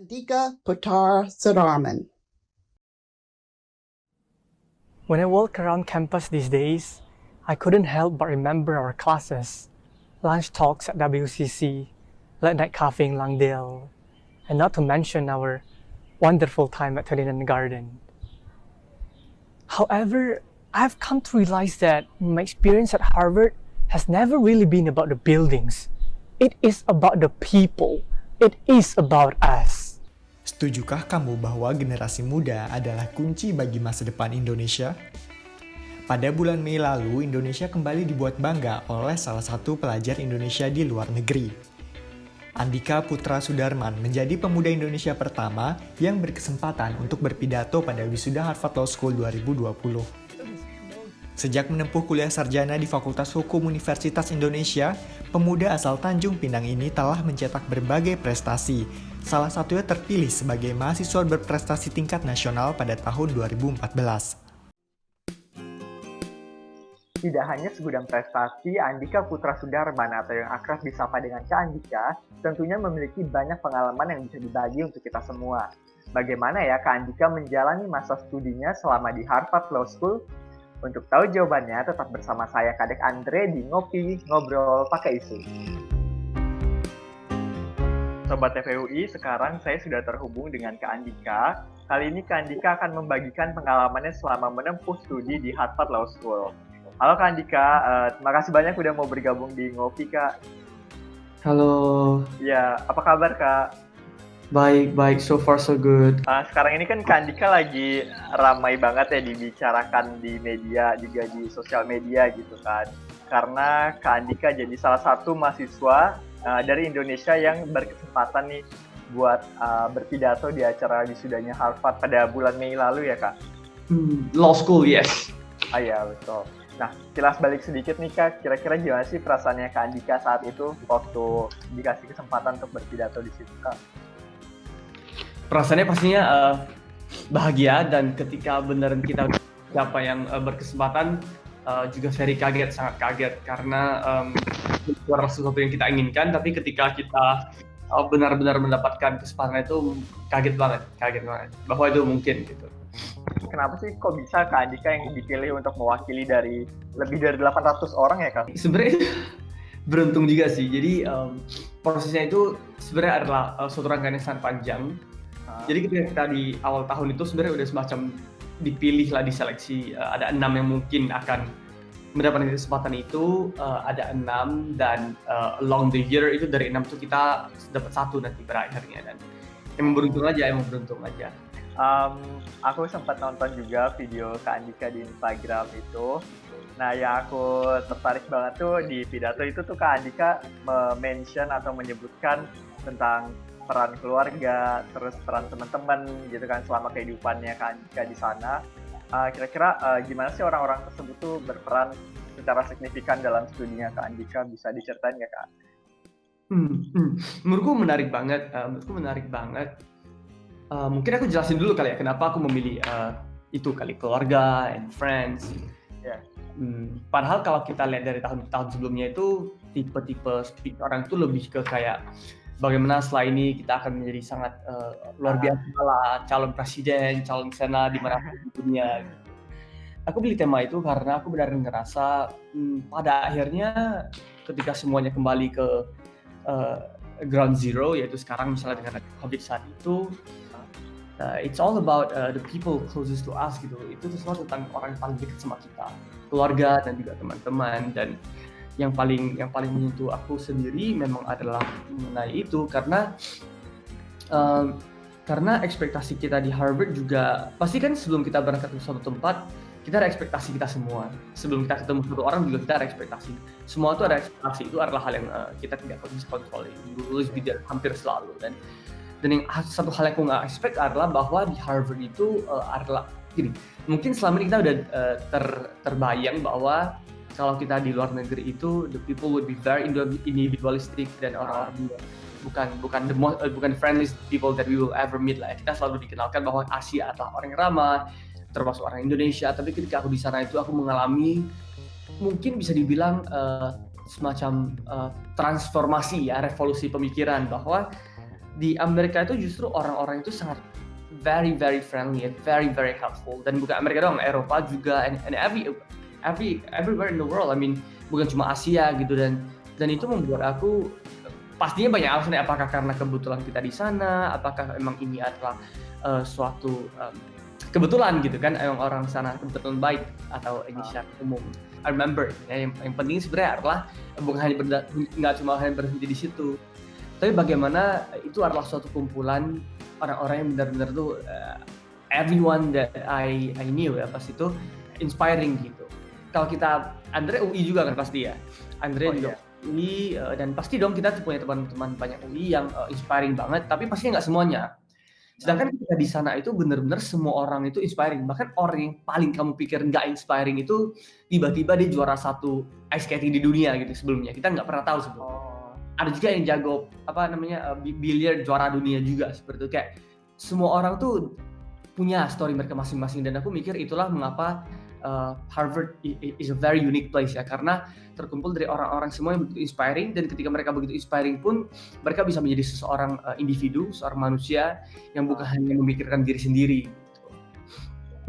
Andika Putra Sudarman. When I walk around campus these days, I couldn't help but remember our classes, lunch talks at WCC, late night cafe in Langdale, and not to mention our wonderful time at 29 Garden. However, I've come to realize that my experience at Harvard has never really been about the buildings. It is about the people. It is about us. Setujukah kamu bahwa generasi muda adalah kunci bagi masa depan Indonesia? Pada bulan Mei lalu, Indonesia kembali dibuat bangga oleh salah satu pelajar Indonesia di luar negeri. Andika Putra Sudarman menjadi pemuda Indonesia pertama yang berkesempatan untuk berpidato pada wisuda Harvard Law School 2020. Sejak menempuh kuliah sarjana di Fakultas Hukum Universitas Indonesia, pemuda asal Tanjung Pinang ini telah mencetak berbagai prestasi. Salah satunya terpilih sebagai mahasiswa berprestasi tingkat nasional pada tahun 2014. Tidak hanya segudang prestasi, Andika Putra Sudarman atau yang akrab disapa dengan Kak Andika tentunya memiliki banyak pengalaman yang bisa dibagi untuk kita semua. Bagaimana ya Kak Andika menjalani masa studinya selama di Harvard Law School? Untuk tahu jawabannya, tetap bersama saya Kadek Andre di Ngopi Ngobrol Pakai Isu. Sobat TVUI, sekarang saya sudah terhubung dengan Kak Andika. Kali ini Kak Andika akan membagikan pengalamannya selama menempuh studi di Harvard Law School. Halo Kak Andika, terima kasih banyak udah mau bergabung di Ngopi Kak. Halo, Ya, apa kabar Kak? baik, so far so good. Sekarang ini kan Kak Andika lagi ramai banget ya dibicarakan di media, juga di sosial media gitu kan. Karena Kak Andika jadi salah satu mahasiswa dari Indonesia yang berkesempatan nih buat berpidato di acara wisudanya Harvard pada bulan Mei lalu ya Kak? Law school, yes. Iya, betul. Nah, kilas balik sedikit nih Kak, kira-kira gimana sih perasaannya Kak Andika saat itu waktu dikasih kesempatan untuk berpidato di situ Kak? Perasaannya pastinya bahagia, dan ketika beneran kita siapa yang berkesempatan juga very kaget, sangat kaget karena itu adalah sesuatu yang kita inginkan, tapi ketika kita benar-benar mendapatkan kesempatan itu kaget banget bahwa itu mungkin gitu. Kenapa sih kok bisa Kak Andika yang dipilih untuk mewakili dari lebih dari 800 orang ya Kak? Sebenarnya beruntung juga sih. Jadi prosesnya itu sebenarnya adalah suatu rangkaian yang sangat panjang. Jadi ketika kita di awal tahun itu sebenarnya udah semacam dipilih lah, diseleksi. Ada 6 yang mungkin akan mendapatkan kesempatan itu. Ada 6 dan along the year itu dari 6 itu kita dapat 1 nanti berakhirnya, dan emang beruntung aja. Aku sempat nonton juga video Kak Andika di Instagram itu. Nah, yang aku tertarik banget tuh di pidato itu tuh Kak Andika mention atau menyebutkan tentang peran keluarga, terus peran teman-teman gitu kan selama kehidupannya Kak Andika di sana. Kira-kira gimana sih orang-orang tersebut tuh berperan secara signifikan dalam studinya Kak Andika? Bisa diceritain nggak Kak? Menurutku menarik banget. Mungkin aku jelasin dulu kali ya kenapa aku memilih itu kali, keluarga and friends. Yeah. Padahal kalau kita lihat dari tahun-tahun sebelumnya itu tipe-tipe orang itu lebih ke kayak bagaimana setelah ini kita akan menjadi sangat luar biasa lah, calon presiden, calon senat di mana pun di dunia. Aku pilih tema itu karena aku benar-benar ngerasa pada akhirnya ketika semuanya kembali ke ground zero, yaitu sekarang misalnya dengan COVID saat itu, it's all about the people closest to us gitu. Itu semua tentang orang yang paling dekat sama kita, keluarga dan juga teman-teman. Dan yang paling menyentuh aku sendiri memang adalah mengenai itu karena ekspektasi kita di Harvard juga pasti kan sebelum kita berangkat ke suatu tempat kita ada ekspektasi kita semua. Sebelum kita ketemu satu orang juga kita ada ekspektasi. Semua itu ada ekspektasi, itu adalah hal yang kita tidak bisa kontrol. Hampir selalu. Dan yang satu hal yang aku nggak expect adalah bahwa di Harvard itu adalah gini. Mungkin selama ini kita udah terbayang bahwa kalau kita di luar negeri itu the people would be very individualistic dan orang-orang bukan friendly people that we will ever meet lah. Kita selalu dikenalkan bahwa Asia adalah orang yang ramah, termasuk orang Indonesia. Tapi ketika aku di sana itu aku mengalami mungkin bisa dibilang semacam transformasi ya, revolusi pemikiran bahwa di Amerika itu justru orang-orang itu sangat very very friendly and very very helpful, dan bukan Amerika doang, Eropa juga, and everywhere in the world. I mean, bukan cuma Asia gitu, dan itu membuat aku pastinya banyak alasan ya, apakah karena kebetulan kita di sana, apakah emang ini adalah suatu kebetulan gitu kan, emang orang sana kebetulan baik, atau ini secara umum. I remember ya, yang penting sebenarnya adalah bukan hanya nggak cuma hanya berhenti di situ, tapi bagaimana itu adalah suatu kumpulan orang-orang yang benar-benar tuh everyone that I knew ya pas itu inspiring gitu. Kalau kita Andre UI juga kan pasti ya, Andre juga UI, dan pasti dong kita tuh punya teman-teman banyak UI yang inspiring banget, tapi pastinya nggak semuanya. Sedangkan kita di sana itu benar-benar semua orang itu inspiring. Bahkan orang yang paling kamu pikir nggak inspiring itu tiba-tiba dia juara 1 ice skating di dunia gitu sebelumnya. Kita nggak pernah tahu sebelumnya. Ada juga yang jago biliar juara dunia juga seperti itu. Kayak semua orang tuh punya story mereka masing-masing, dan aku mikir itulah mengapa Harvard is a very unique place ya, karena terkumpul dari orang-orang semua yang begitu inspiring, dan ketika mereka begitu inspiring pun mereka bisa menjadi seseorang individu, seorang manusia yang bukan hanya memikirkan diri sendiri.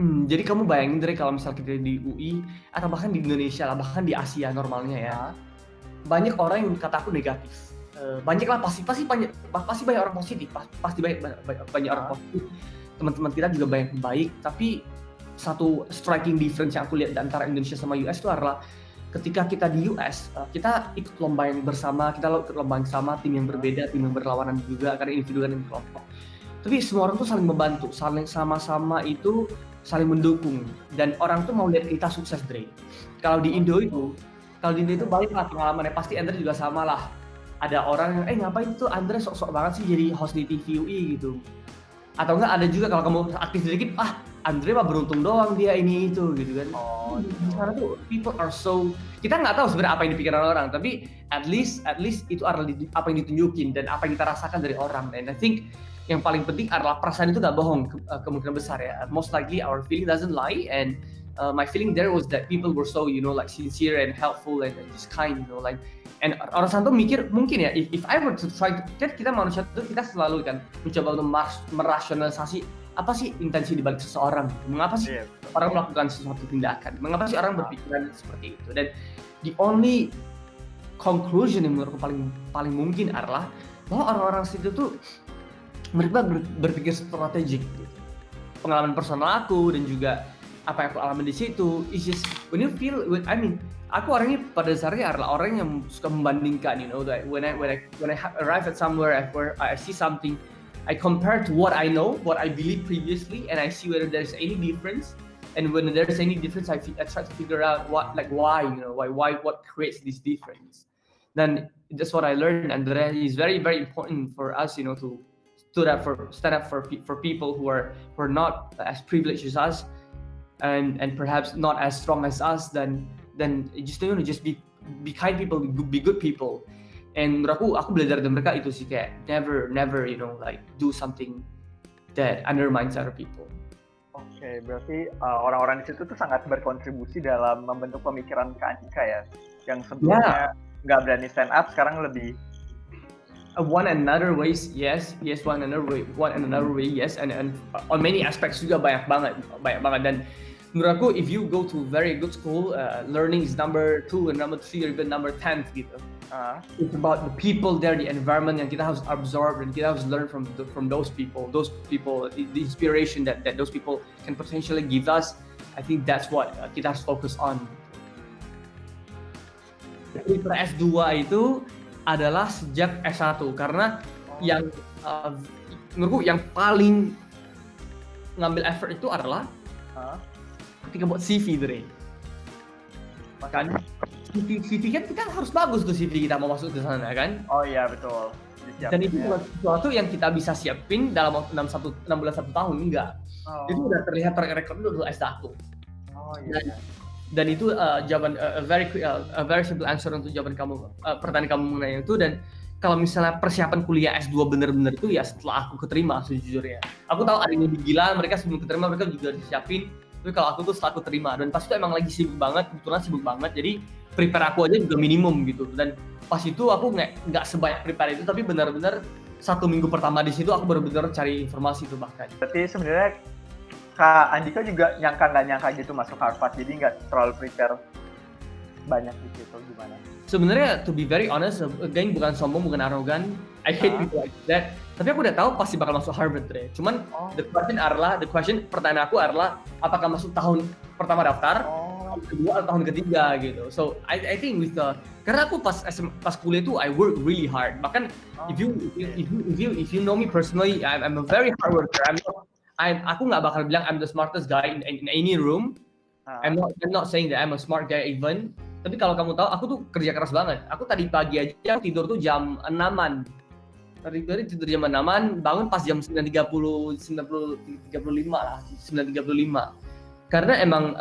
Jadi kamu bayangin dari kalau misal kita di UI atau bahkan di Indonesia lah, bahkan di Asia normalnya ya, banyak orang yang kata aku negatif. Banyak lah, pasti banyak orang positif, pasti banyak orang positif. Teman-teman kita juga banyak baik, tapi satu striking difference yang aku lihat antara Indonesia sama US itu adalah ketika kita di US, kita ikut lomba yang bersama, kita ikut lomba yang sama, tim yang berbeda, tim yang berlawanan juga, karena individu kan yang kelompok. Tapi semua orang tuh saling membantu, saling sama-sama itu saling mendukung, dan orang tuh mau lihat kita sukses, Dre. Kalau di Indo itu banyak lah pengalamannya, pasti Andre juga sama lah. Ada orang yang ngapain tuh Andre sok-sok banget sih jadi host di TV UI gitu. Atau enggak ada juga kalau kamu aktif sedikit, Andre mah beruntung doang dia ini itu gitu kan. Di sana tuh people are so, kita nggak tahu sebenarnya apa yang dipikiran orang, tapi at least itu adalah apa yang ditunjukin dan apa yang kita rasakan dari orang. And I think yang paling penting adalah perasaan itu nggak bohong, kemungkinan besar ya. Most likely our feeling doesn't lie, and my feeling there was that people were so like sincere and helpful and just kind, like. And orang sana tuh mikir mungkin ya, if I were to try, kan kita manusia tuh kita selalu kan mencoba untuk merasionalisasi apa sih intensi dibalik seseorang, mengapa sih orang melakukan sesuatu tindakan, mengapa sih orang berpikiran seperti itu. Dan the only conclusion yang menurutku paling mungkin adalah bahwa orang-orang situ tuh mereka berpikir strategik gitu. Pengalaman personal aku dan juga apa yang aku alami di situ, is just when you feel, aku orangnya pada dasarnya adalah orang yang suka membandingkan, that when I arrive at somewhere where I see something, I compare to what I know, what I believe previously, and I see whether there's any difference. And when there's any difference, I try to figure out why, what creates this difference. Then that's what I learned, and that is very, very important for us, to stand up for people who are not as privileged as us, and perhaps not as strong as us. Then just be kind people, be good people. And menurut aku belajar dari mereka itu sih, kayak never do something that undermines other people. Oke, berarti orang-orang di situ tuh sangat berkontribusi dalam membentuk pemikiran Kak Andika ya, yang sebelumnya nggak berani stand up, sekarang lebih one another ways, yes, one another way, yes, and on many aspects juga banyak banget. Dan menurut aku, if you go to very good school, learning is number 2 and number 3 or even number 10 gitu. It's about the people there, the environment yang kita harus absorb, dan kita harus learn from those people, the inspiration that those people can potentially give us. I think that's what kita harus focus on. Prepare S2 itu adalah sejak S1, karena yang menurutku yang paling ngambil effort itu adalah ketika buat CV, Dre. Makanya CV kan kita harus bagus tuh, CV kita mau masuk ke sana kan? Oh iya, betul. Dan itu bukan sesuatu yang kita bisa siapin dalam waktu 6 bulan 1 tahun, enggak. Itu udah terlihat track record dulu S1. Oh iya. Dan itu jawaban a very simple answer untuk jawaban kamu, pertanyaan kamu mengenai itu. Dan kalau misalnya persiapan kuliah S2 bener-bener itu ya setelah aku keterima, sejujurnya. Aku tahu ada yang lebih gila, mereka sebelum keterima mereka juga disiapin. Tapi kalau aku tuh setelah aku terima, dan pas itu emang lagi sibuk banget, kebetulan sibuk banget, jadi prepare aku aja juga minimum gitu. Dan pas itu aku nggak sebanyak prepare itu, tapi benar-benar 1 minggu pertama di situ aku benar-benar cari informasi itu bahkan. Berarti sebenarnya Kak Andika juga nggak nyangka gitu masuk Harvard, jadi nggak terlalu prepare banyak di situ gimana? Sebenarnya to be very honest, again bukan sombong, bukan arogan. I hate people like that. Tapi aku udah tahu pasti bakal masuk Harvard deh. Cuman the question pertanyaan aku adalah apakah masuk tahun pertama daftar, tahun kedua atau tahun ketiga gitu. So I think with karena aku pas kuliah itu I work really hard. Bahkan if you know me personally, I'm a very hard worker. Aku nggak bakal bilang I'm the smartest guy in any room. I'm not saying that I'm a smart guy even. Tapi kalau kamu tahu, aku tuh kerja keras banget. Aku tadi pagi aja tidur tuh jam 6-an. Tadi tidur jam 6-an, bangun pas jam 9.35 lah, 9.35. Karena emang,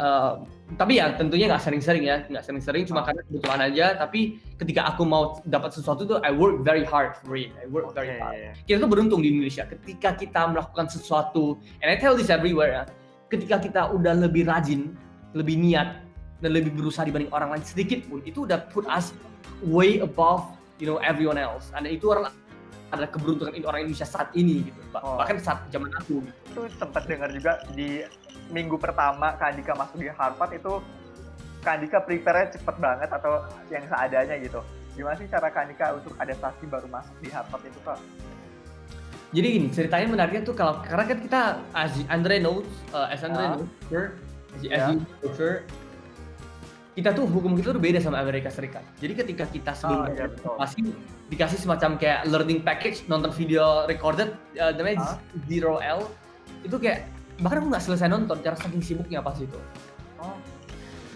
tapi ya tentunya nggak sering-sering, cuma karena kebutuhan aja. Tapi ketika aku mau dapat sesuatu tuh, I work very hard for it. Kita tuh beruntung di Indonesia, ketika kita melakukan sesuatu, and I tell this everywhere ya, ketika kita udah lebih rajin, lebih niat, dan lebih berusaha dibanding orang lain sedikit pun, itu udah put us way above, everyone else. Dan itu adalah keberuntungan orang Indonesia saat ini gitu, bahkan saat zaman aku. Gitu. Itu sempat dengar juga di minggu pertama Kak Andika masuk di Harvard itu, Kak Andika prepare-nya cepet banget atau yang seadanya gitu. Gimana sih cara Kak Andika untuk adaptasi baru masuk di Harvard itu, Kak? Jadi gini, ceritanya menariknya tuh karena kan kita, as Andre knows, kita tuh hukum kita tuh beda sama Amerika Serikat. Jadi ketika kita sebelum pasti dikasih semacam kayak learning package, nonton video recorded, namanya 0L, itu kayak bahkan aku nggak selesai nonton karena saking sibuknya pas itu.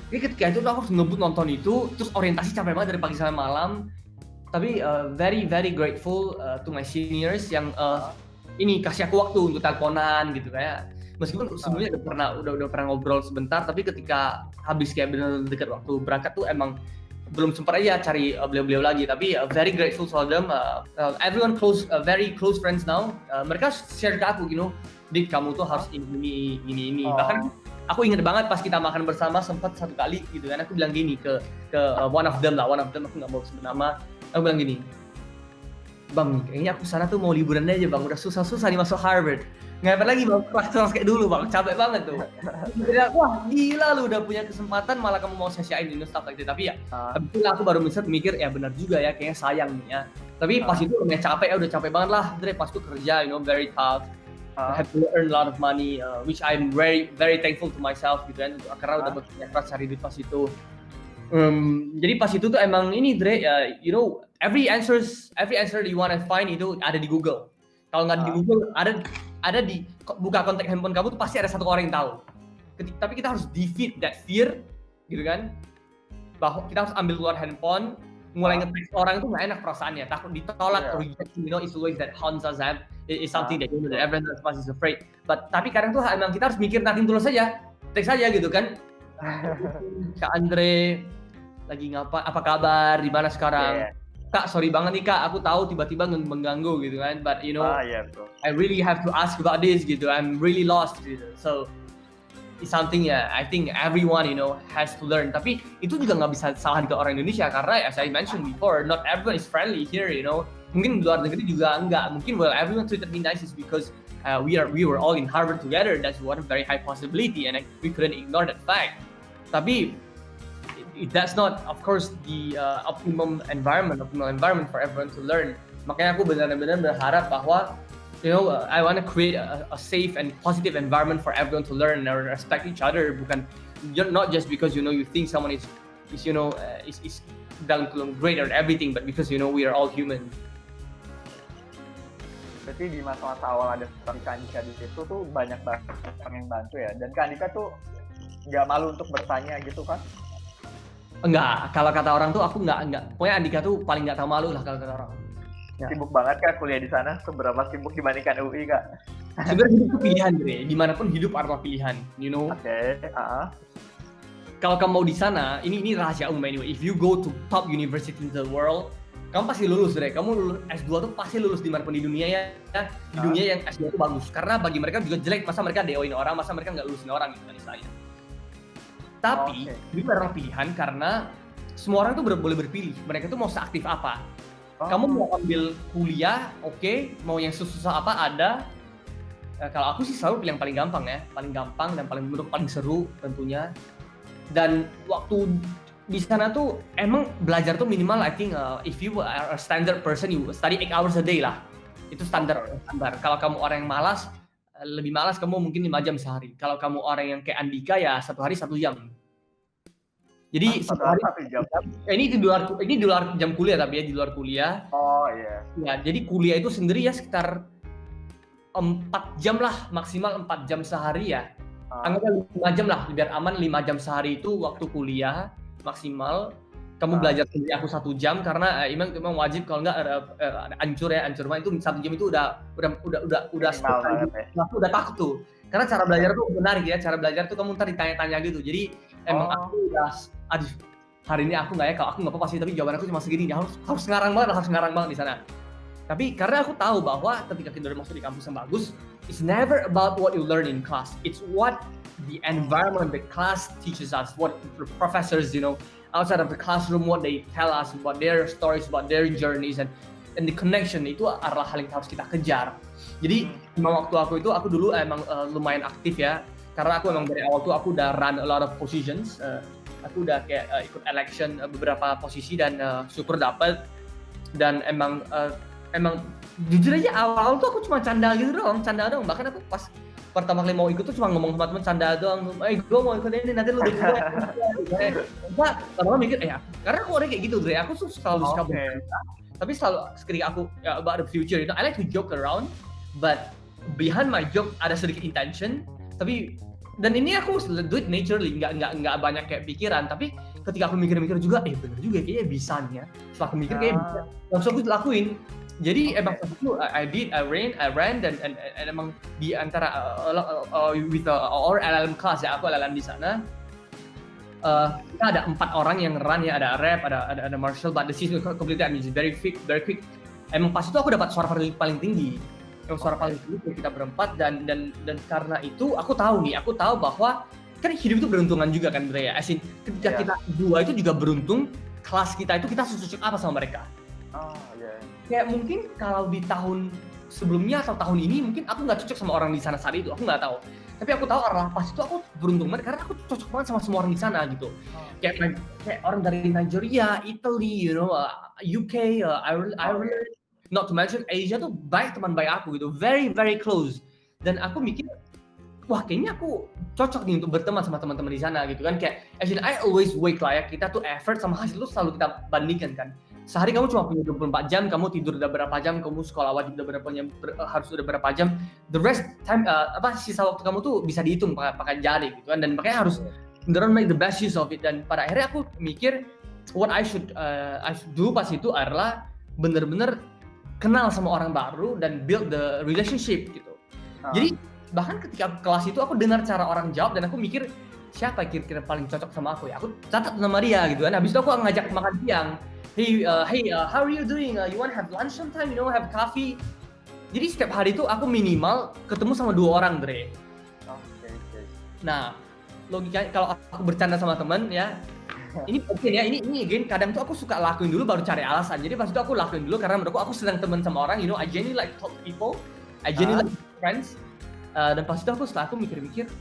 Jadi ketika itu aku harus ngebut nonton itu, terus orientasi capek banget dari pagi sampai malam. Tapi very very grateful to my seniors yang ini kasih aku waktu untuk teleponan gitu kayak. Meskipun sebelumnya udah pernah ngobrol sebentar, tapi ketika habis kayak benar dekat waktu berangkat tuh emang belum sempat aja cari beliau-beliau lagi. Tapi very grateful for them. Everyone very close friends now. Mereka share ke aku, Dik, kamu tuh harus ini. Bahkan aku ingat banget pas kita makan bersama sempat satu kali gitu kan, aku bilang gini ke one of them aku nggak mau sebut nama. Aku bilang gini, Bang, kayaknya aku sana tuh mau liburan aja Bang, udah susah-susah nih masuk Harvard. Ngapain lagi Bang, kelas kayak dulu Bang, capek banget tuh. Wah gila lu udah punya kesempatan malah kamu mau sia-siain stuff like that. Tapi ya, habis itu aku baru mikir, ya benar juga ya, kayaknya sayang nih ya. Tapi pas itu udah capek banget lah, pas itu kerja, very tough. I have to earn a lot of money, which I'm very very thankful to myself gitu kan, karena udah bekerja keras cari duit pas itu. Jadi pas itu tuh emang ini Dre, every answer you wanna find itu ada di Google. Kalau nggak di Google, ada di buka kontak handphone kamu tuh pasti ada satu orang yang tahu. Tapi kita harus defeat that fear, gitu kan? Bahwa kita harus ambil keluar handphone, mulai nge-text orang itu nggak enak perasaannya, takut ditolak, rejection, it's always that haunts us, is something that that everyone is afraid. Tapi kadang tuh emang kita harus mikir nanti dulu saja, text saja gitu kan. Kak Andre lagi apa kabar, di mana sekarang? Kak, sorry banget nih Kak, aku tahu tiba-tiba mengganggu gitu kan, but I really have to ask about this gitu, I'm really lost gitu. So it's something I think everyone has to learn. Tapi itu juga nggak bisa salah ke orang Indonesia karena as I mentioned before, not everyone is friendly here. Mungkin di luar negeri juga enggak. Mungkin everyone treated me nice is because we were all in Harvard together. That's one very high possibility, and we couldn't ignore that fact. Tapi that's not, of course, the optimal environment for everyone to learn. Makanya aku benar-benar berharap bahwa I want to create a safe and positive environment for everyone to learn and respect each other. Bukan not just because you think someone is down to great or everything, but because we are all human. Berarti di masa-masa awal ada seperti Kak Andika di situ tuh banyak banget orang yang bantu ya. Dan Kak Andika tuh nggak malu untuk bertanya gitu kan? Enggak, kalau kata orang tuh aku enggak. Pokoknya Andika tuh paling nggak tahu malu lah kalau kata orang. Ya. Sibuk banget Kak kuliah di sana, seberapa sibuk dibandingkan UI Kak? Sebenarnya hidup itu pilihan, Dre. Dimanapun hidup adalah pilihan, Oke. Kalau kamu mau di sana, ini rahasia umum anyway. If you go to top university in the world, kamu pasti lulus, Dre. Kamu lulus S2 tuh pasti lulus dimanapun di dunia ya. Di dunia yang S2 itu bagus. Karena bagi mereka juga jelek, masa mereka DO-in orang, masa mereka nggak lulusin orang gitu kan istilahnya. Tapi itu adalah pilihan karena semua orang tuh boleh berpilih. Mereka tuh mau seaktif apa. Kamu mau ambil kuliah, oke. Mau yang susah apa ada. Kalau aku sih selalu pilih yang paling gampang ya, paling gampang dan menurut paling seru tentunya. Dan waktu di sana tuh emang belajar tuh minimal, I think if you are a standard person, you study 8 hours a day lah. Itu standar. Kalau kamu orang yang malas, lebih malas kamu mungkin 5 jam sehari. Kalau kamu orang yang kayak Andika ya 1 hari 1 jam. Jadi 1 hari 1 jam. Ini di luar jam kuliah tapi ya, di luar kuliah. Oh iya. Ya, jadi kuliah itu sendiri ya sekitar 4 jam lah, maksimal 4 jam sehari ya. Anggaplah 5 jam lah, biar aman 5 jam sehari itu waktu kuliah maksimal. Kamu belajar sendiri, aku 1 jam karena emang wajib, kalau enggak ada ancur mah itu 1 jam itu udah aku udah takut tuh. Karena cara belajar tuh menarik ya, cara belajar tuh kamu ntar ditanya-tanya gitu. Jadi emang aku udah, aduh hari ini aku nggak ya, kalau aku nggak apa-apa sih, tapi jawaban aku cuma segini, harus ngarang banget di sana. Tapi karena aku tahu bahwa ketika kita udah masuk di kampus yang bagus, it's never about what you learn in class. It's what the environment, the class teaches us, what the professors, outside of the classroom, what they tell us about their stories, about their journeys, and the connection itu adalah hal yang harus kita kejar. Jadi waktu aku dulu emang lumayan aktif ya, karena aku emang dari awal tuh aku udah run a lot of positions. Aku udah kayak ikut election beberapa posisi dan syukur dapet. Dan emang jujur aja awal tuh aku cuma canda doang. Bahkan aku pas pertama kali mau ikut tuh cuma ngomong sama temen canda doang. Gue mau ikut ini, nanti lu deh. Orang mikir karena aku orang kayak gitu, Dre. Aku selalu suka bercanda. Tapi selalu ketika aku about the future, I like to joke around, but behind my joke ada sedikit intention. Tapi dan ini aku do it naturally, nggak banyak kayak pikiran. Tapi ketika aku mikir-mikir juga, bener juga kayaknya bisa nih ya. Setelah aku mikir kayaknya bisa, langsung aku lakuin. Jadi emang itu I ran dan emang di antara with our LLM class ya, aku LLM di sana. Kita ada 4 orang yang run ya, ada rap, ada Marshall, but the season completely very quick. Emang pas itu aku dapat suara paling tinggi. Yang suara paling tinggi kita berempat dan karena itu aku tahu bahwa kan hidup itu beruntungan juga kan, Bre ya. Ketika kita dua itu juga beruntung, kelas kita itu kita cocok apa sama mereka. Kayak mungkin kalau di tahun sebelumnya atau tahun ini mungkin aku nggak cocok sama orang di sana saat itu, aku nggak tahu. Tapi aku tahu pas itu aku beruntung banget karena aku cocok banget sama semua orang di sana gitu. Kayak orang dari Nigeria, Italy, UK, Ireland, not to mention Asia tuh teman baik aku gitu, very very close. Dan aku mikir, wah kayaknya aku cocok nih untuk berteman sama teman-teman di sana gitu kan. Kayak I always wake lah ya, kita tuh effort sama hasil tuh selalu kita bandingkan kan. Sehari kamu cuma punya 24 jam, kamu tidur udah berapa jam, kamu sekolah wajib udah harus udah berapa jam. The rest time sisa waktu kamu tuh bisa dihitung pakai jari gitu kan, dan makanya harus beneran make the best use of it. Dan pada akhirnya aku mikir what I should do pas itu adalah bener-bener kenal sama orang baru dan build the relationship gitu. Jadi bahkan ketika kelas itu aku dengar cara orang jawab dan aku mikir siapa kira-kira paling cocok sama aku ya, aku catat nama dia gitu kan. Habis itu aku ngajak makan siang. Hey, how are you doing? You want to have lunch sometime? Have coffee? Jadi setiap hari itu aku minimal ketemu sama 2 orang, Dre. Okay. Nah, logikanya kalau aku bercanda sama teman ya, ini mungkin ya, ini again kadang tuh aku suka lakuin dulu baru cari alasan. Jadi pas itu aku lakuin dulu karena menurutku aku senang teman sama orang, I genuinely like talk to people, I genuinely like friends. Dan pas itu setelah aku mikir-mikir,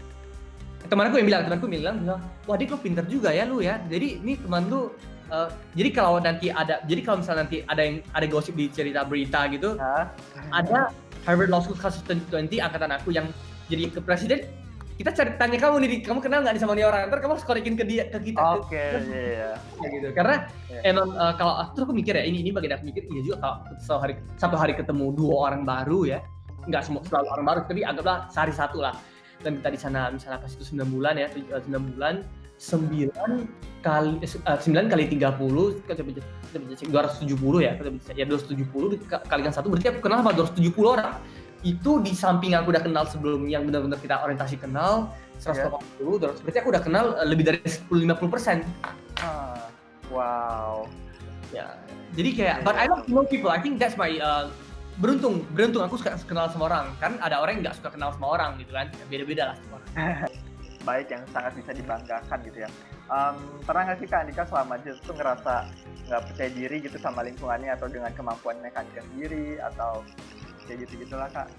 temanku bilang, wah Dik, lu pinter juga ya lu ya. Jadi ini teman lu, jadi kalau misalnya nanti ada gosip di cerita berita gitu, ada Harvard Law School Class of 2020 angkatan aku yang jadi ke presiden, kita tanya kamu nih, kamu kenal nggak nih sama nih orang? Ntar kamu harus korekin ke kita. Oke, iya. Gitu. Karena emang kalau aku mikir ya, ini bagian aku mikir, iya juga kalau satu hari ketemu 2 orang baru ya, nggak selalu orang baru, tapi anggaplah sehari 1 lah. Dan kita di sana misalnya pas itu 9 bulan ya, 9 bulan. 9 kali 30 270 ya, 270 kalikan 1 berarti aku kenal sama 270 orang. Itu di samping aku udah kenal sebelum yang benar-benar kita orientasi kenal 180, berarti aku udah kenal lebih dari 50%. Wow. Ya, jadi kayak but I don't know people. I think that's my beruntung aku suka kenal sama orang. Kan ada orang yang nggak suka kenal sama orang gitu kan, beda-beda lah semua orang. baik yang sangat bisa dibanggakan gitu ya. Pernah nggak sih Kak Andika selama itu tuh ngerasa nggak percaya diri gitu sama lingkungannya atau dengan kemampuannya Kak Andika sendiri atau kayak gitu-gitulah Kak,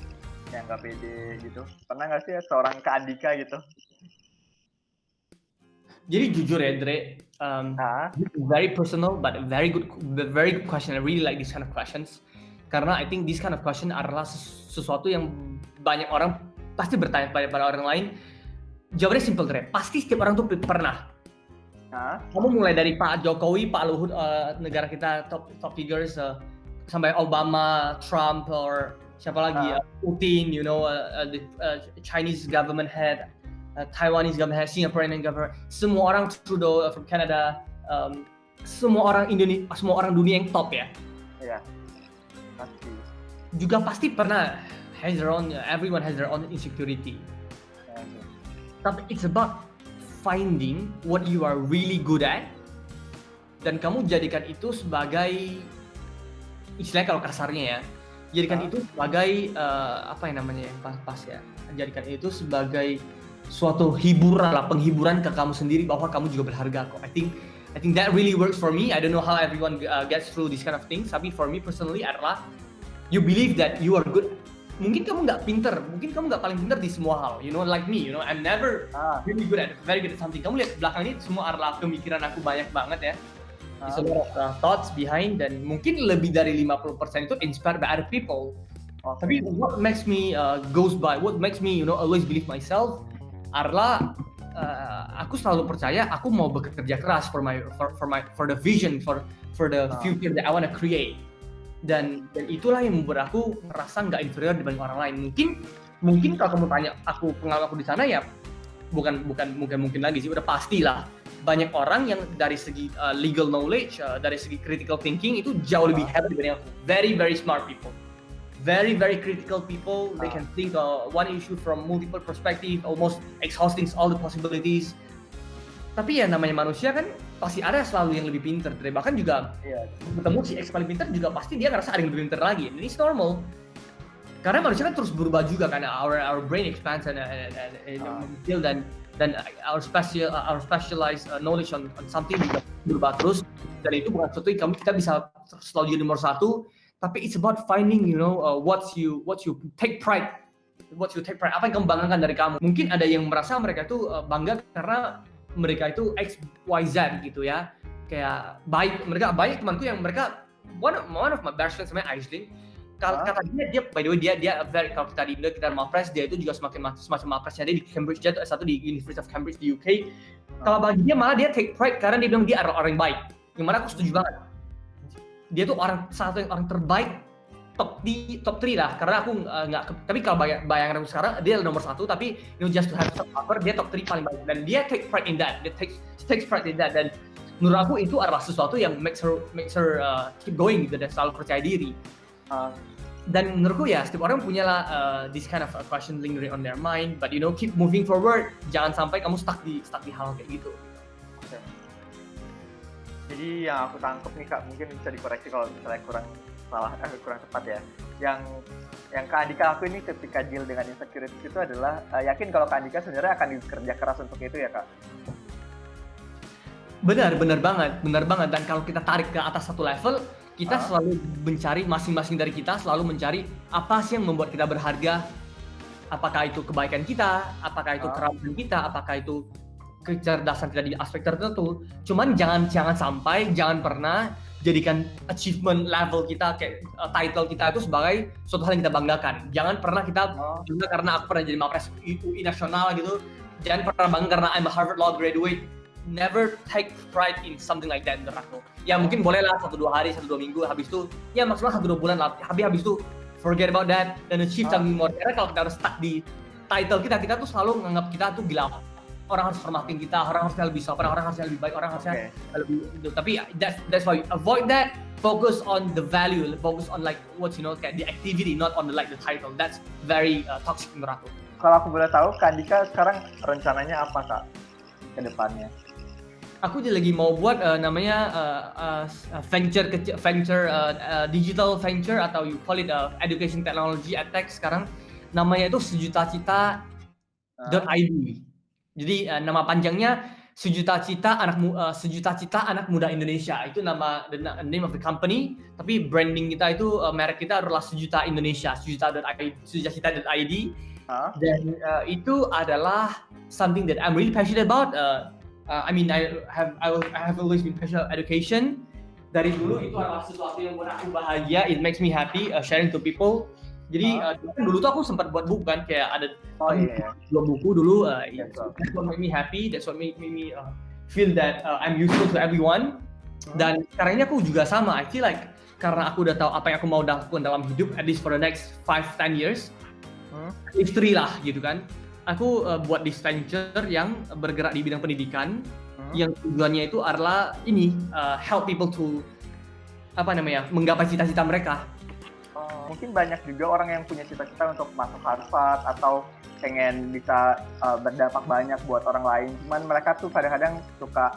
yang nggak pede gitu. Pernah nggak sih ya seorang Kak Andika gitu? Jadi jujur ya Dre, this is very personal but a very good question. I really like this kind of questions karena I think this kind of question adalah sesuatu yang banyak orang pasti bertanya pada orang lain. Jawabannya simple Dre, pasti setiap orang tuh pernah. Kamu mulai dari Pak Jokowi, Pak Luhut, negara kita top figures, sampai Obama, Trump, or siapa lagi, Putin, you know, the Chinese government head, Taiwanese government head, Singaporean government, semua orang, Trudeau from Canada, semua orang Indonesia, semua orang dunia yang top ya. Iya, pasti. Juga pasti pernah everyone has their own insecurity. Tapi it's about finding what you are really good at dan kamu jadikan itu sebagai, istilahnya kalau kasarnya ya, jadikan itu sebagai apa yang namanya yang pas ya, jadikan itu sebagai suatu hiburan lah, penghiburan ke kamu sendiri bahwa kamu juga berharga kok. I think that really works for me. I don't know how everyone gets through this kind of things, tapi for me personally adalah you believe that you are good. Mungkin kamu nggak pinter, mungkin kamu nggak paling pinter di semua hal, you know, like me, you know, I'm never really good at, very good at something. Kamu lihat belakang ini semua adalah pemikiran aku banyak banget ya. There's a lot of thoughts behind dan mungkin lebih dari 50% itu inspired by other people. Tapi what makes me what makes me, you know, always believe myself adalah aku selalu percaya aku mau bekerja keras for the vision, for the future that I want to create. Dan itulah yang membuat aku merasa nggak inferior dibanding orang lain. Mungkin kalau kamu tanya aku pengalaman aku di sana ya bukan mungkin lagi sih, udah pastilah banyak orang yang dari segi legal knowledge, dari segi critical thinking itu jauh lebih hebat dibanding aku. Very very smart people, very very critical people. They can think one issue from multiple perspective, almost exhausting all the possibilities. Tapi ya namanya manusia kan pasti ada selalu yang lebih pinter. Bahkan juga ketemu si X paling pinter juga pasti dia ngerasa ada yang lebih pinter lagi. And it's normal. Karena manusia kan terus berubah juga kan, our brain expands and dan our specialized knowledge on something juga berubah terus. Dan itu bukan sesuatu yang kita bisa selalu jadi nomor satu. Tapi it's about finding, you know, what you take pride. Apa yang kamu banggakan dari kamu. Mungkin ada yang merasa mereka itu bangga karena mereka itu X, Y, Z gitu ya. Kayak mereka banyak temanku yang mereka one of my best friends namanya Aisling. Kata dia by the way dia very, kalau kita di Indo kita Mapres, dia itu juga semacam Mapresnya dia di Cambridge, dia satu di University of Cambridge di UK. Kalau bagi dia malah dia take pride karena dia bilang dia adalah orang yang baik. Yang mana aku setuju banget. Dia tuh orang terbaik top 3 lah, karena aku nggak, tapi kalau bayangan aku sekarang dia nomor 1, tapi you know, just to have some cover dia top 3 paling baik dan dia take pride in that, dia takes pride in that. Dan menurut aku itu adalah sesuatu yang makes her keep going gitu dan selalu percaya diri. Dan menurutku ya setiap orang punya lah this kind of question lingering on their mind, but you know keep moving forward, jangan sampai kamu stuck di hal kayak gitu. Jadi yang aku tangkap nih Kak, mungkin bisa dikoreksi kalau misalnya kurang tepat ya. Yang Kak Andika lakuin ini ketika deal dengan insecurity itu adalah yakin kalau Kak Andika sebenarnya akan bekerja keras untuk itu ya Kak. Benar banget. Dan kalau kita tarik ke atas satu level, kita selalu mencari, masing-masing dari kita selalu mencari apa sih yang membuat kita berharga. Apakah itu kebaikan kita, apakah itu keramatan kita, apakah itu kecerdasan kita di aspek tertentu. Cuman jangan pernah jadikan achievement level kita kayak title kita itu sebagai suatu hal yang kita banggakan. Jangan pernah kita bangga karena aku pernah jadi Mapres UI nasional gitu. Jangan pernah bangga karena I'm a Harvard Law graduate. Never take pride in something like that menurut aku. Ya mungkin boleh lah 1-2 hari, 1-2 minggu, habis itu ya maksimal 1-2 bulan lah. Habis itu forget about that dan achieve something more. Karena kalau kita harus stuck di title kita tuh selalu menganggap kita tuh gila. Orang harus hormatin kita, orang harusnya lebih sopan, orang harusnya lebih baik, orang harusnya lebih itu. Tapi that's why avoid that. Focus on the value, focus on like what you know, kayak the activity, not on the title. That's very toxic menurut aku. Kalau aku boleh tahu, Kak Andika sekarang rencananya apa Kak ke depannya? Aku lagi mau buat namanya venture digital venture atau you call it education technology edtech sekarang. Namanya itu sejutacita.id. Jadi nama panjangnya Sejuta Cita Anak Muda Indonesia. Itu nama the name of the company. Tapi branding kita itu merek kita adalah Sejuta Indonesia, sejutacita.id. Dan itu adalah something that I'm really passionate about. I mean, I have always been passionate about education. Dari dulu itu adalah sesuatu yang buat aku bahagia. It makes me happy sharing to people. Jadi dulu tuh aku sempat buat buku kan, kayak ada dua buku dulu. That's what made me happy. That's what made me feel that I'm useful to everyone. Dan sekarang ini aku juga sama. I feel like karena aku udah tahu apa yang aku mau lakukan dalam hidup, at least for the next 5-10 years. History lah gitu kan. Aku buat this venture yang bergerak di bidang pendidikan, yang tujuannya itu adalah ini help people to menggapai cita-cita mereka. Mungkin banyak juga orang yang punya cita-cita untuk masuk Harvard atau pengen bisa berdampak banyak buat orang lain. Cuman mereka tuh kadang-kadang suka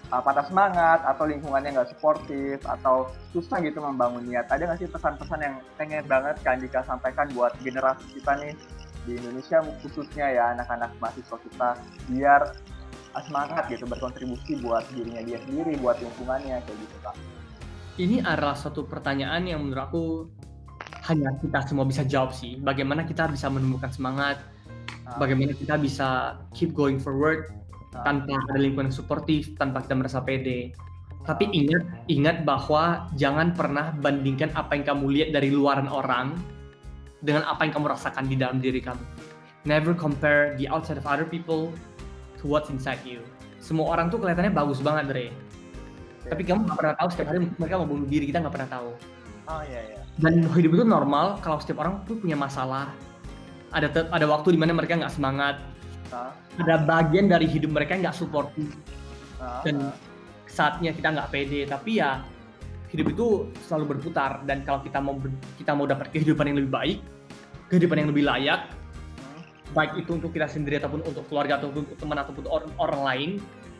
patah semangat atau lingkungannya nggak suportif atau susah gitu membangun niat. Ada nggak sih pesan-pesan yang pengen banget Kak Andika sampaikan buat generasi kita nih di Indonesia khususnya ya, anak-anak mahasiswa kita, biar semangat gitu berkontribusi buat dirinya dia sendiri, buat lingkungannya kayak gitu Kak? Ini adalah satu pertanyaan yang menurut aku hanya kita semua bisa jawab sih. Bagaimana kita bisa menumbuhkan semangat, bagaimana kita bisa keep going forward tanpa ada lingkungan yang suportif, tanpa kita merasa pede. Tapi ingat bahwa jangan pernah bandingkan apa yang kamu lihat dari luaran orang dengan apa yang kamu rasakan di dalam diri kamu. Never compare the outside of other people to what's inside you. Semua orang tuh kelihatannya bagus banget, Dre. Tapi kamu nggak pernah tahu setiap hari mereka mau bunuh diri, kita nggak pernah tahu. Iya. Dan hidup itu normal kalau setiap orang tuh punya masalah. Ada waktu di mana mereka nggak semangat. Ada bagian dari hidup mereka yang nggak suportif. Dan saatnya kita nggak pede. Tapi ya hidup itu selalu berputar. Dan kalau kita mau dapat kehidupan yang lebih baik, kehidupan yang lebih layak, baik itu untuk kita sendiri ataupun untuk keluarga ataupun untuk teman ataupun orang lain,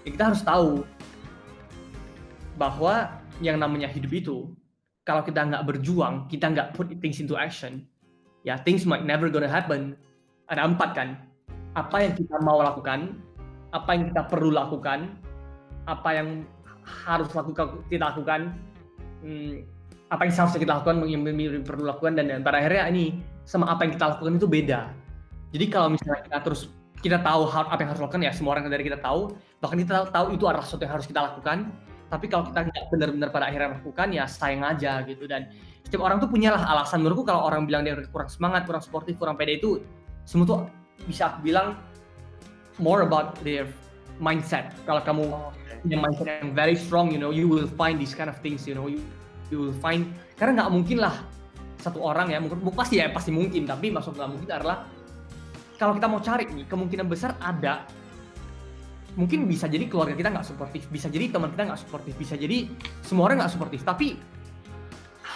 ya kita harus tahu bahwa yang namanya hidup itu, kalau kita nggak berjuang, kita nggak put things into action, ya things might never gonna happen. Ada 4 kan, apa yang kita mau lakukan, apa yang kita perlu lakukan, apa yang harus kita lakukan, apa yang seharusnya kita lakukan, yang perlu lakukan, dan pada akhirnya ini sama apa yang kita lakukan itu beda. Jadi kalau misalnya kita tahu apa yang harus lakukan, ya semua orang dari kita tahu, bahkan kita tahu itu adalah sesuatu yang harus kita lakukan. Tapi kalau kita nggak benar-benar pada akhirnya melakukan, ya sayang aja gitu. Dan setiap orang tuh punyalah alasan. Menurutku kalau orang bilang dia kurang semangat, kurang sportif, kurang pede, itu semua tuh bisa aku bilang more about their mindset. Kalau kamu punya mindset yang very strong, you will find these kind of things, you will find. Karena nggak mungkin lah satu orang ya, mungkin pasti mungkin, tapi maksud nggak mungkin adalah kalau kita mau cari nih, kemungkinan besar ada. Mungkin bisa jadi keluarga kita nggak suportif, bisa jadi teman kita nggak suportif, bisa jadi semua orang nggak suportif. Tapi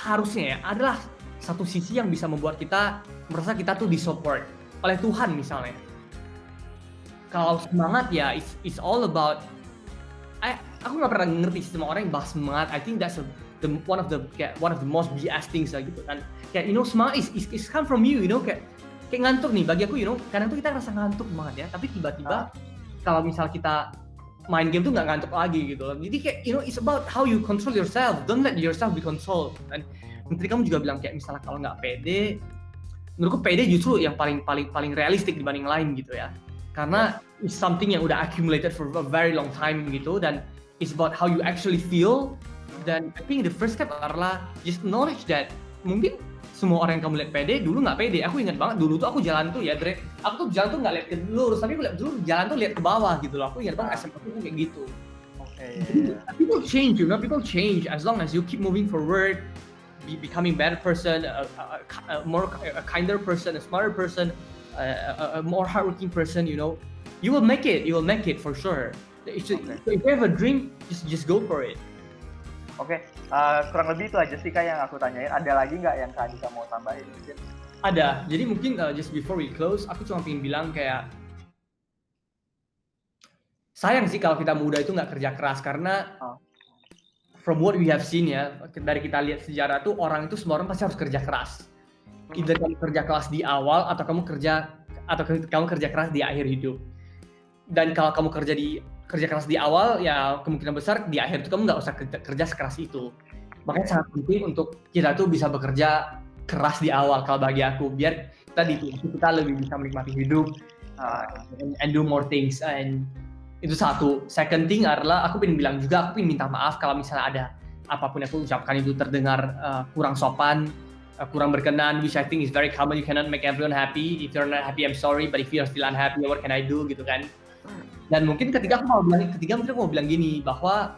harusnya ya adalah satu sisi yang bisa membuat kita merasa kita tuh disupport oleh Tuhan misalnya. Kalau semangat ya, it's all about. Aku nggak pernah ngerti semua orang yang bahas semangat. I think that's one of the most BS things lah gitu kan. Kayak semangat is come from you, kayak ngantuk nih bagi aku, kadang tuh kita ngerasa ngantuk banget ya. Tapi tiba-tiba kalau misal kita main game tuh nggak ngantuk lagi gitu loh. Jadi kayak it's about how you control yourself. Don't let yourself be controlled. Dan menteri kamu juga bilang kayak misalnya kalau nggak pede, menurutku pede justru yang paling realistik dibanding lain gitu ya. Karena it's something yang udah accumulated for a very long time gitu, dan it's about how you actually feel. Dan I think the first step adalah just knowledge that mungkin semua orang yang kamu lihat pede, dulu nggak pede. Aku ingat banget dulu tuh aku jalan tuh ya, Dre. Aku tuh jalan tuh nggak lihat ke lurus, tapi aku lihat dulu jalan tuh lihat ke bawah gitu loh. Aku ingat banget SMA tuh kayak gitu. People change, people change as long as you keep moving forward, becoming better person, a kinder person, a smarter person, a more hardworking person. You will make it. You will make it for sure. So if you have a dream, just go for it. Oke, kurang lebih itu aja sih Kak yang aku tanyain. Ada lagi nggak yang Kak Andika mau tambahin mungkin? Ada, jadi mungkin just before we close, aku cuma pengen bilang kayak sayang sih kalau kita muda itu nggak kerja keras, karena from what we have seen ya, dari kita lihat sejarah tuh semua orang pasti harus kerja keras. Either kamu kerja keras di awal atau kamu kerja keras di akhir hidup. Dan kalau kamu kerja keras di awal, ya kemungkinan besar di akhir itu kamu nggak usah kerja sekeras itu. Makanya sangat penting untuk kita tuh bisa bekerja keras di awal kalau bagi aku, biar kita lebih bisa menikmati hidup and do more things. And itu satu. Second thing adalah aku pengen bilang juga, aku pengen minta maaf kalau misalnya ada apapun yang aku ucapkan itu terdengar kurang sopan, kurang berkenan, which I think is very common. You cannot make everyone happy. If you're not happy, I'm sorry. But if you're still unhappy, what can I do gitu kan? Dan mungkin ketiga aku mau bilang gini, bahwa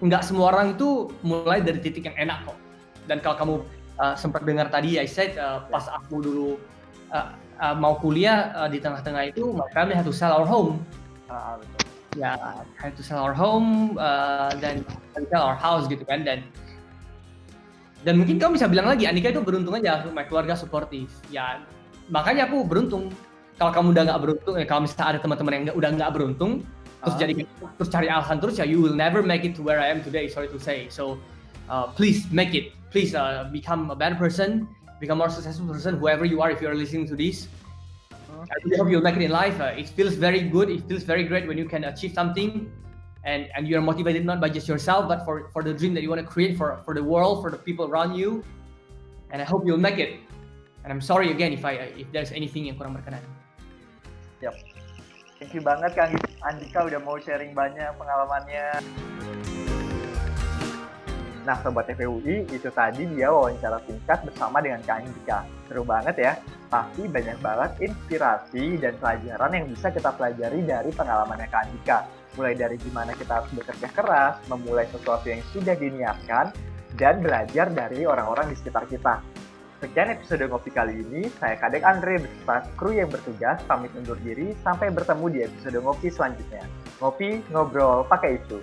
nggak semua orang itu mulai dari titik yang enak kok. Dan kalau kamu sempat dengar tadi, I said pas aku dulu mau kuliah di tengah-tengah itu, my family had to sell our home. Ya, had to sell our home dan sell our house gitu kan. Dan mungkin kamu bisa bilang lagi, Andika itu beruntung aja, my keluarga suportif. Ya, makanya aku beruntung. Kalau kamu udah nggak beruntung, kalau misalnya ada teman-teman yang udah nggak beruntung, terus cari alasan terus, ya you will never make it to where I am today. Sorry to say. So please make it. Please become a better person, become a more successful person, whoever you are. If you are listening to this, I really hope you'll make it in life. It feels very good. It feels very great when you can achieve something, and you are motivated not by just yourself, but for the dream that you want to create for the world, for the people around you. And I hope you'll make it. And I'm sorry again if there's anything yang kurang berkenan. Yap. Thank you banget Kang Andika udah mau sharing banyak pengalamannya. Nah Sobat FEUI, itu tadi dia wawancara singkat bersama dengan Kang Andika. Seru banget ya, pasti banyak banget inspirasi dan pelajaran yang bisa kita pelajari dari pengalamannya Kang Andika. Mulai dari gimana kita harus bekerja keras, memulai sesuatu yang sudah diniatkan, dan belajar dari orang-orang di sekitar kita. Sekian episode Ngopi kali ini, saya Kadek Andre beserta kru yang bertugas pamit undur diri sampai bertemu di episode Ngopi selanjutnya. Ngopi, ngobrol, pakai itu.